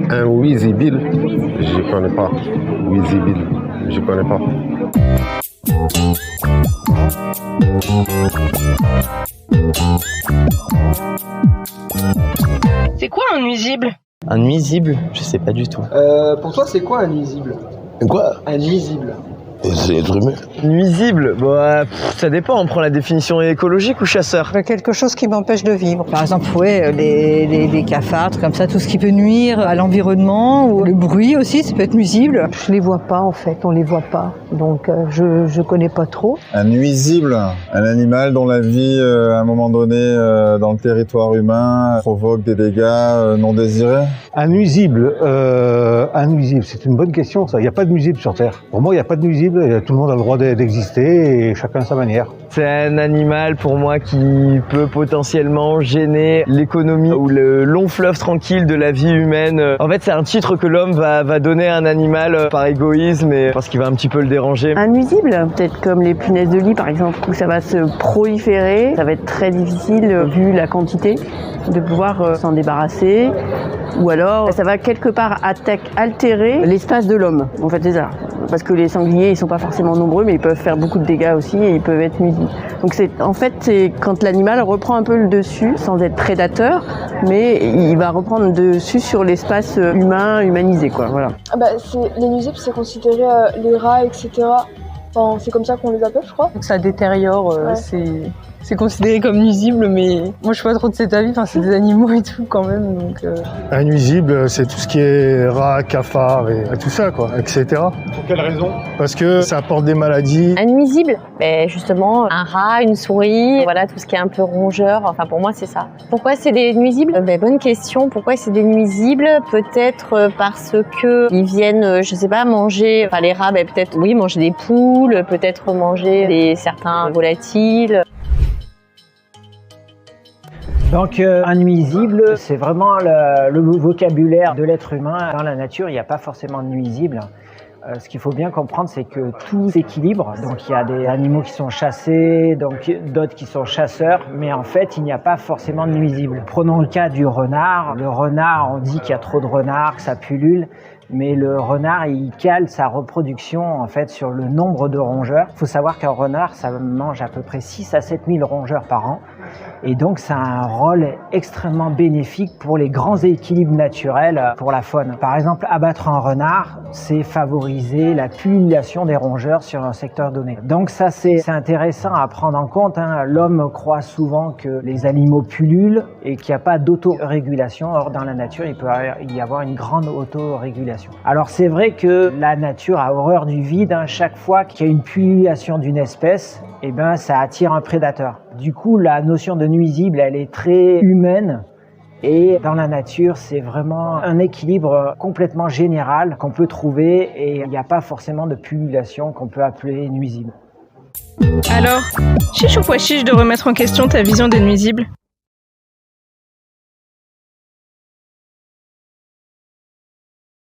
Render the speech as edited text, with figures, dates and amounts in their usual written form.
Invisible, je connais pas. Visible, je connais pas. C'est quoi un nuisible? Un nuisible? Je sais pas du tout. Pour toi, c'est quoi un nuisible? Quoi? Un nuisible. C'est l'être humain. Nuisible? Ça dépend, on prend la définition écologique ou chasseur? Quelque chose qui m'empêche de vivre. Par exemple, les cafards, comme ça, tout ce qui peut nuire à l'environnement, ou le bruit aussi, ça peut être nuisible. Je les vois pas en fait, on les voit pas, donc je connais pas trop. Un nuisible, un animal dont la vie, à un moment donné, dans le territoire humain, provoque des dégâts non désirés. Un nuisible, c'est une bonne question ça. Il n'y a pas de nuisible sur Terre. Pour moi, il n'y a pas de nuisible. Tout le monde a le droit d'exister et chacun à sa manière. C'est un animal pour moi qui peut potentiellement gêner l'économie ou le long fleuve tranquille de la vie humaine. En fait, c'est un titre que l'homme va donner à un animal par égoïsme et parce qu'il va un petit peu le déranger. Un nuisible, peut-être comme les punaises de lit par exemple, où ça va se proliférer. Ça va être très difficile, vu la quantité, de pouvoir s'en débarrasser. Ou alors, ça va quelque part altérer l'espace de l'homme. En fait, c'est ça. Parce que les sangliers, ils sont pas forcément nombreux, mais ils peuvent faire beaucoup de dégâts aussi et ils peuvent être nuisibles. Donc c'est quand l'animal reprend un peu le dessus, sans être prédateur, mais il va reprendre le dessus sur l'espace humain, humanisé, quoi. Voilà. Les nuisibles, c'est considéré les rats, etc. Enfin, c'est comme ça qu'on les appelle, je crois. Donc ça détériore, ouais. C'est considéré comme nuisible, mais moi je suis pas trop de cet avis, enfin, c'est des animaux et tout quand même. Donc, Un nuisible, c'est tout ce qui est rats, cafards et tout ça, quoi, etc. Pour quelle raison? Parce que ça apporte des maladies. Un nuisible, justement, un rat, une souris, voilà, tout ce qui est un peu rongeur, enfin pour moi c'est ça. Pourquoi c'est des nuisibles? Bonne question, pourquoi c'est des nuisibles? Peut-être parce que ils viennent, je sais pas, manger, enfin les rats, peut-être, oui, manger des poules, peut-être manger certains volatiles. Donc un nuisible, c'est vraiment le vocabulaire de l'être humain. Dans la nature, il n'y a pas forcément de nuisible. Ce qu'il faut bien comprendre, c'est que tout s'équilibre. Donc il y a des animaux qui sont chassés, donc d'autres qui sont chasseurs, mais en fait, il n'y a pas forcément de nuisible. Prenons le cas du renard. Le renard, on dit qu'il y a trop de renards, que ça pullule. Mais le renard, il cale sa reproduction en fait sur le nombre de rongeurs. Il faut savoir qu'un renard, ça mange à peu près 6 à 7 000 rongeurs par an. Et donc, ça a un rôle extrêmement bénéfique pour les grands équilibres naturels pour la faune. Par exemple, abattre un renard, c'est favoriser la pullulation des rongeurs sur un secteur donné. Donc ça, c'est intéressant à prendre en compte. L'homme croit souvent que les animaux pullulent et qu'il n'y a pas d'autorégulation. Or, dans la nature, il peut y avoir une grande autorégulation. Alors c'est vrai que la nature a horreur du vide. Chaque fois qu'il y a une pullulation d'une espèce, ça attire un prédateur. Du coup, la notion de nuisible, elle est très humaine. Et dans la nature, c'est vraiment un équilibre complètement général qu'on peut trouver et il n'y a pas forcément de pullulation qu'on peut appeler nuisible. Alors, chiche ou pas chiche de remettre en question ta vision des nuisibles?